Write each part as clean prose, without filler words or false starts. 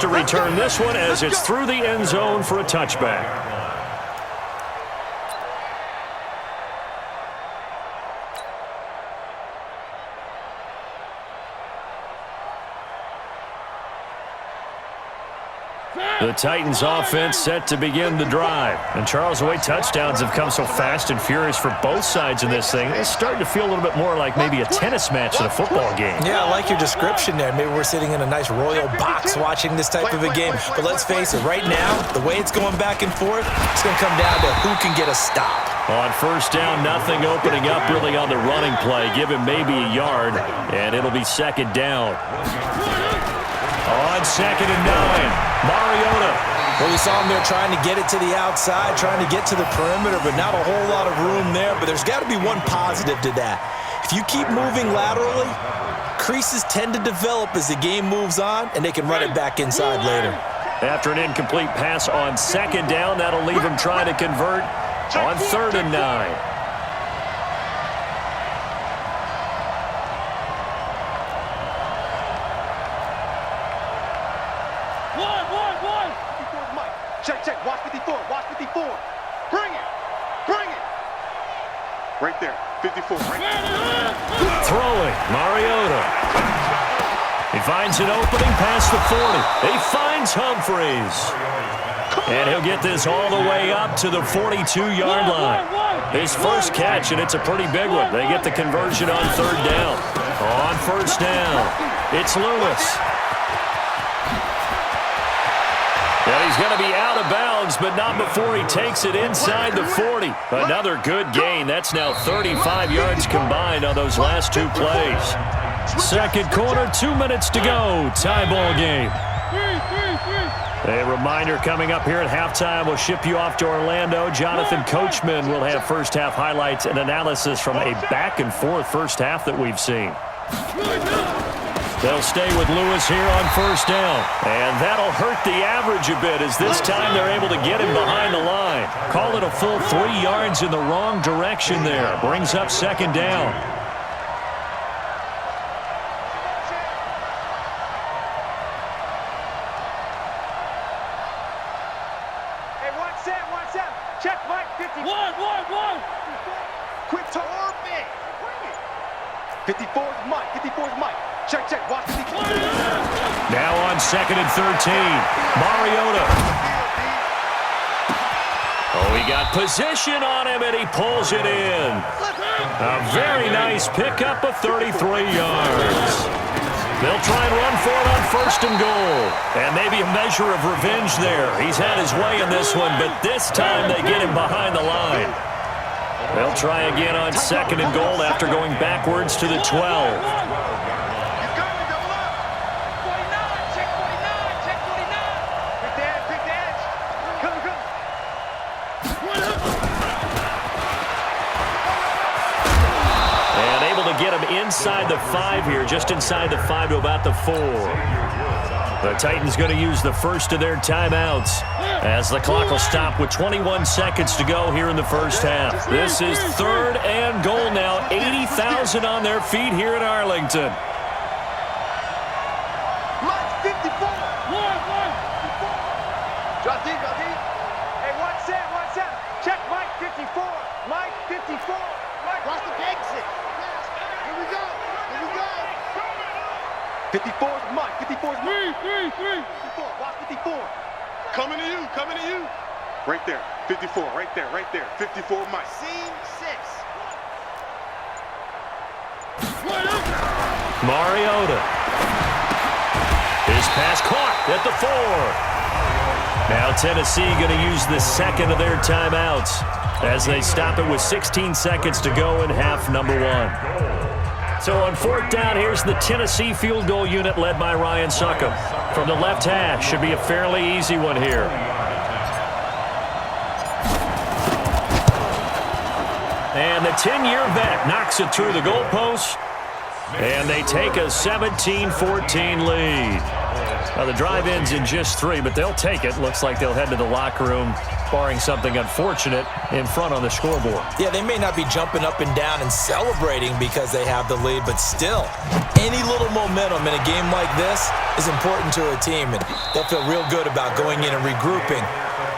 To return this one as it's through the end zone for a touchback. The Titans offense set to begin the drive. And Charles, the way touchdowns have come so fast and furious for both sides in this thing, it's starting to feel a little bit more like maybe a tennis match in a football game. Yeah, I like your description there. Maybe we're sitting in a nice royal box watching this type of a game. But let's face it, right now, the way it's going back and forth, it's going to come down to who can get a stop. On first down, nothing opening up really on the running play. Give him maybe a yard, and it'll be second down. On 2nd and 9, Mariota. Well, we saw him there trying to get it to the outside, trying to get to the perimeter, but not a whole lot of room there. But there's got to be one positive to that. If you keep moving laterally, creases tend to develop as the game moves on, and they can run it back inside later. After an incomplete pass on 2nd down, that'll leave him trying to convert on 3rd and 9. Check, watch 54, watch 54. Bring it. Right there, 54. Throwing, Mariota. He finds an opening past the 40. He finds Humphreys. And he'll get this all the way up to the 42-yard line. His first catch, and it's a pretty big one. They get the conversion on 3rd down. On 1st down, it's Lewis. And he's going to be out of bounds, but not before he takes it inside the 40. Another good gain. That's now 35 yards combined on those last 2 plays. Second quarter, 2 minutes to go. Tie ball game. A reminder coming up here at halftime. We'll ship you off to Orlando. Jonathan Coachman will have first half highlights and analysis from a back-and-forth first half that we've seen. They'll stay with Lewis here on 1st down. And that'll hurt the average a bit as this time they're able to get him behind the line. Call it a full 3 yards in the wrong direction there. Brings up 2nd down. Hey, watch that. Check Mike, 50. One. Quick turn. 54's Mike. Check, watch 54. Now on 2nd and 13, Mariota. Oh, he got position on him, and he pulls it in. A very nice pickup of 33 yards. They'll try and run for it on 1st and goal. And maybe a measure of revenge there. He's had his way in this one, but this time they get him behind the line. They'll try again on 2nd and goal after going backwards to the 12. Get him inside the 5 here, just inside the 5 to about the 4. The Titans going to use the first of their timeouts as the clock will stop with 21 seconds to go here in the first half. This is 3rd and goal now. 80,000 on their feet here in Arlington. Mike, 54. Drop deep. Hey, watch that. Check Mike, 54. Mike, 54. Watch the exit. Here we go. 54's Mike. 54's Mike. 54. Watch 54. Coming to you. Right there. 54. Right there. 54 Mike. Scene 6. Mariota. His pass caught at the 4. Now Tennessee going to use the second of their timeouts as they stop it with 16 seconds to go in half number 1. So on 4th down, here's the Tennessee field goal unit led by Ryan Succop. From the left hash, should be a fairly easy one here. And the 10-year vet knocks it through the goalpost. And they take a 17-14 lead. Well, the drive ends in just 3, but they'll take it. Looks like they'll head to the locker room, barring something unfortunate, in front on the scoreboard. Yeah, they may not be jumping up and down and celebrating because they have the lead, but still, any little momentum in a game like this is important to a team, and they'll feel real good about going in and regrouping,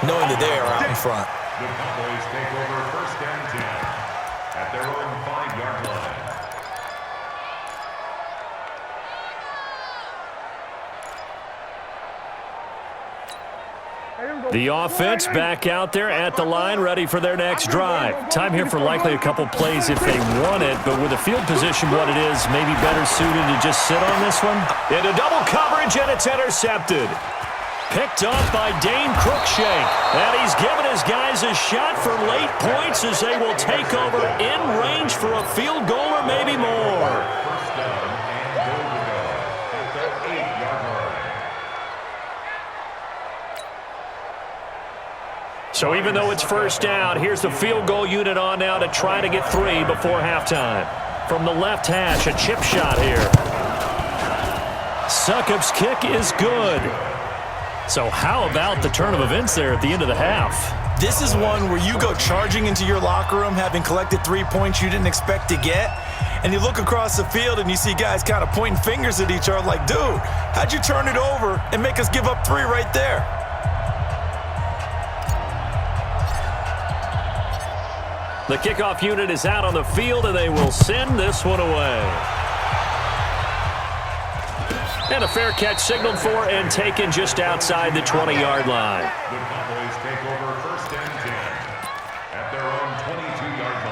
knowing that they are out in front. The Cowboys take over first and 10 at their own 5-yard line. The offense back out there at the line, ready for their next drive. Time here for likely a couple plays if they want it, but with the field position what it is, maybe better suited to just sit on this one. Into double coverage, and it's intercepted. Picked off by Dane Cruikshank. And he's given his guys a shot for late points as they will take over in range for a field goal or maybe more. First down and goal to go at their 8-yard line. So even though it's first down, here's the field goal unit on now to try to get 3 before halftime. From the left hash, a chip shot here. Succop's kick is good. So how about the turn of events there at the end of the half? This is one where you go charging into your locker room having collected 3 points you didn't expect to get, and you look across the field and you see guys kind of pointing fingers at each other like, dude, how'd you turn it over and make us give up 3 right there? The kickoff unit is out on the field, and they will send this one away. And a fair catch signaled for and taken just outside the 20-yard line. The Cowboys take over first and 10 at their own 22-yard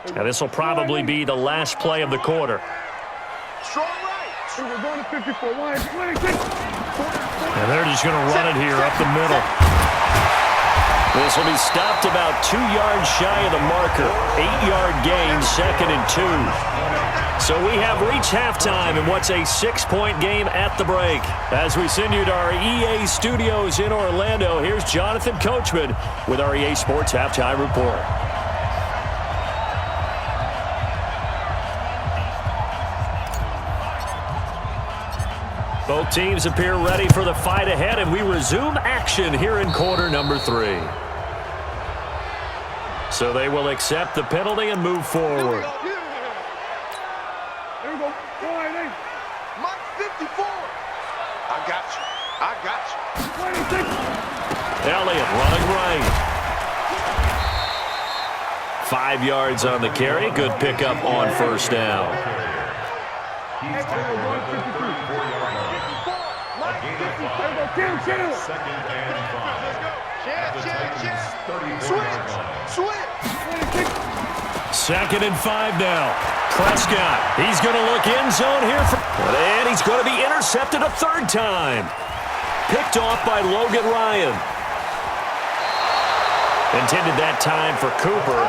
line. Now this will probably be the last play of the quarter. Strong right. We're going to 54. 26. And they're just going to run it here up the middle. This will be stopped about 2 yards shy of the marker. 8-yard gain, 2nd and 2. So we have reached halftime in what's a 6-point game at the break. As we send you to our EA studios in Orlando, here's Jonathan Coachman with our EA Sports Halftime Report. Both teams appear ready for the fight ahead, and we resume action here in quarter number 3. So they will accept the penalty and move forward. Here we go. Mike 54. I got you. I got you. 26. Elliott running right. 5 yards on the carry. Good pickup on first down. He's tackled at the 34-yard line. A gain of 5. Second and 5. At the Titans' 34-yard line. Switch. 2nd and 5 now. Prescott, he's going to look end zone here. And he's going to be intercepted a 3rd time. Picked off by Logan Ryan. Intended that time for Cooper.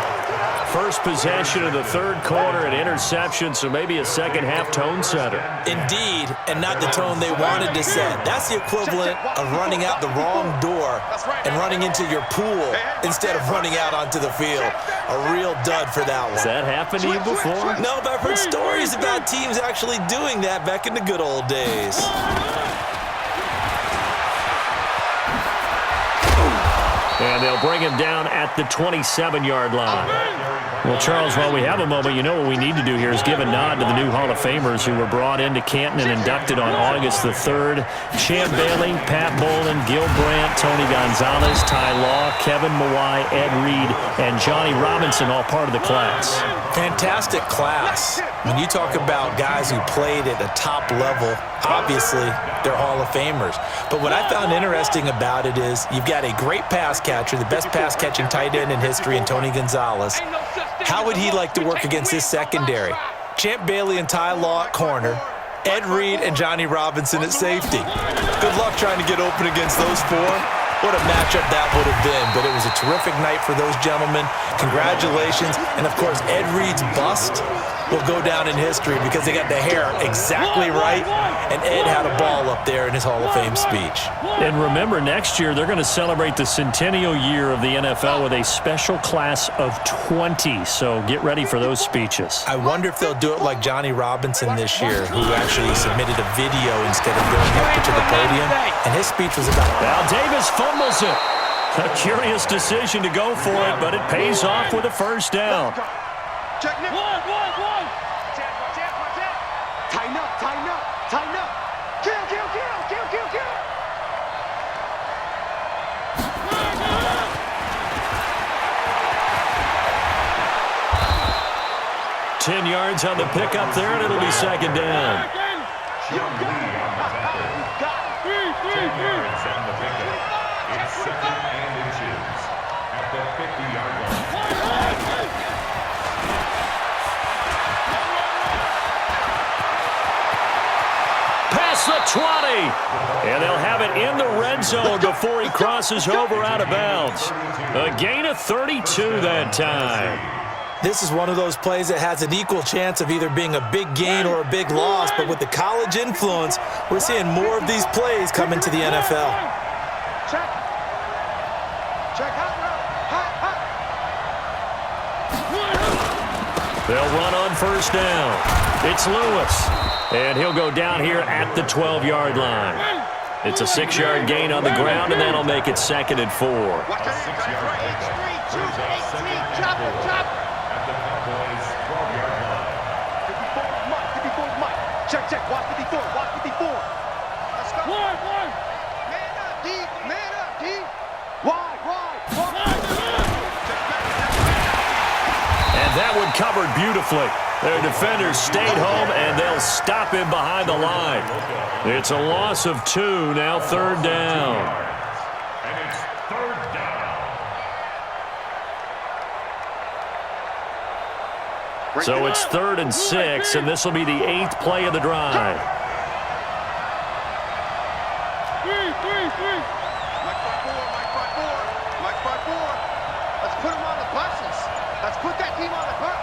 First possession of the 3rd quarter, an interception, so maybe a second-half tone setter. Indeed, and not the tone they wanted to set. That's the equivalent of running out the wrong door and running into your pool instead of running out onto the field. A real dud for that one. Has that happened to you before? No, but I've heard stories about teams actually doing that back in the good old days. And they'll bring him down at the 27-yard line. Well, Charles, while we have a moment, you know what we need to do here is give a nod to the new Hall of Famers who were brought into Canton and inducted on August the 3rd. Champ Bailey, Pat Bolin, Gil Brandt, Tony Gonzalez, Ty Law, Kevin Mawai, Ed Reed, and Johnny Robinson, all part of the class. Fantastic class. When you talk about guys who played at the top level, obviously they're Hall of Famers. But what I found interesting about it is you've got a great pass catcher, the best pass-catching tight end in history, in Tony Gonzalez. How would he like to work against his secondary? Champ Bailey and Ty Law at corner, Ed Reed and Johnny Robinson at safety. Good luck trying to get open against those 4. What a matchup that would have been, but it was a terrific night for those gentlemen. Congratulations. And, of course, Ed Reed's bust will go down in history because they got the hair exactly right, and Ed had a ball up there in his Hall of Fame speech. And remember, next year they're going to celebrate the centennial year of the NFL with a special class of 20, so get ready for those speeches. I wonder if they'll do it like Johnny Robinson this year, who actually submitted a video instead of going up to the podium, and his speech was about... Now Davis fumbles it. A curious decision to go for it, but it pays off with a first down. Check Nick. One. Tighten up. Kill. Ten yards on the pickup there, and it'll be second down. It's second and inches at the 50-yard line. Past the 20. And they'll have it in the red zone before he crosses over out of bounds. A gain of 32 that time. This is one of those plays that has an equal chance of either being a big gain or a big loss, but with the college influence, we're seeing more of these plays come into the NFL. Check. Hot. They'll run on first down. It's Lewis. And he'll go down here at the 12-yard line. It's a 6-yard gain on the ground, and that'll make it second and 4. Watch that. Chop it. At the Cowboys' 12-yard line. 54 is Mike. Check. Watch 54. Let's go. One. Man up, D. Wide. And that one covered beautifully. Their defenders stayed home, and they'll stop him behind the line. It's a loss of 2, now third down. And it's third down. So it's 3rd and 6, and this will be the 8th play of the drive. Mike 5-4. Let's put him on the buses. Let's put that team on the bus.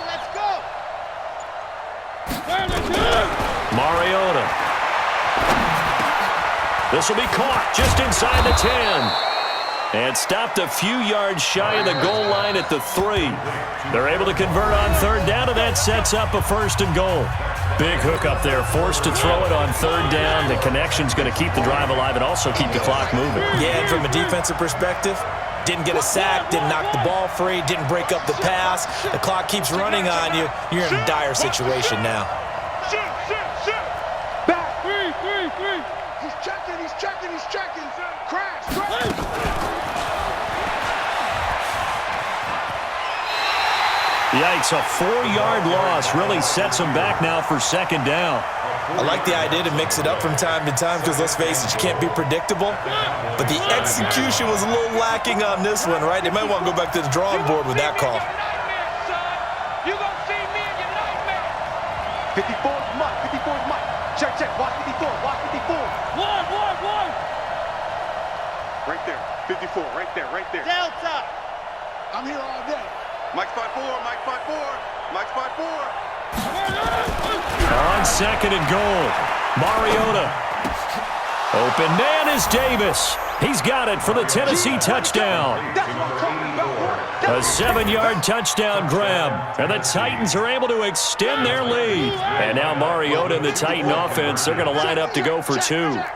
Let's go. Mariota. This will be caught just inside the 10. And stopped a few yards shy of the goal line at the 3. They're able to convert on third down, and that sets up a 1st and goal. Big hook up there, forced to throw it on third down. The connection's going to keep the drive alive and also keep the clock moving. Yeah, and from a defensive perspective, didn't get a sack, didn't knock the ball free, didn't break up the pass. The clock keeps running on you. You're in a dire situation now. Shoot. Back. 3. He's checking. Crash. Yikes, a 4-yard loss really sets them back now for second down. I like the idea to mix it up from time to time because, let's face it, you can't be predictable. But the execution was a little lacking on this one, right? They might want to go back to the drawing board with that call. You're going to see me in your nightmare. 54 is Mike. Check. Watch 54. One. Right there. 54. Right there. Delta. I'm here all day. Mike 5-4. On second and goal, Mariota. Open man is Davis. He's got it for the Tennessee touchdown. A 7-yard touchdown grab. And the Titans are able to extend their lead. And now Mariota and the Titan offense, they're going to line up to go for 2. One. Hey,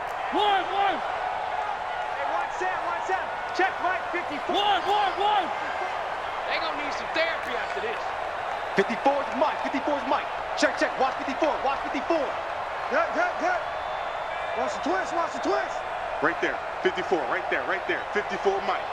watch out. Check Mike 54. One. They going to need some therapy after this. 54 is Mike. Check. Watch 54. Good. Watch the twist. Right there. 54. Right there. 54 Mike.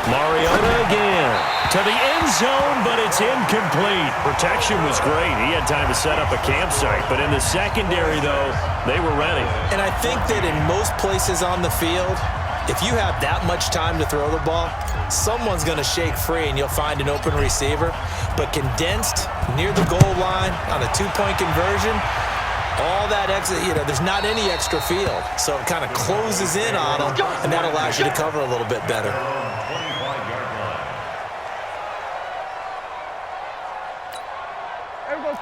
Mariota again to the end zone, but it's incomplete. Protection was great. He had time to set up a campsite, but in the secondary, though, they were ready. And I think that in most places on the field, if you have that much time to throw the ball, someone's going to shake free and you'll find an open receiver. But condensed near the goal line on a 2-point conversion, all that extra, there's not any extra field. So it kind of closes in on them, and that allows you to cover a little bit better.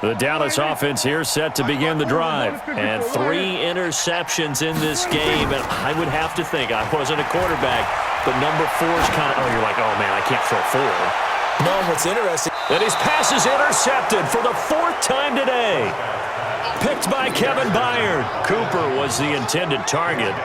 The Dallas offense here set to begin the drive. And 3 interceptions in this game. And I would have to think, I wasn't a quarterback, but number 4 is kind of, you're like, oh, man, I can't throw 4. No, what's interesting. And his pass is intercepted for the 4th time today. Picked by Kevin Byard. Cooper was the intended target.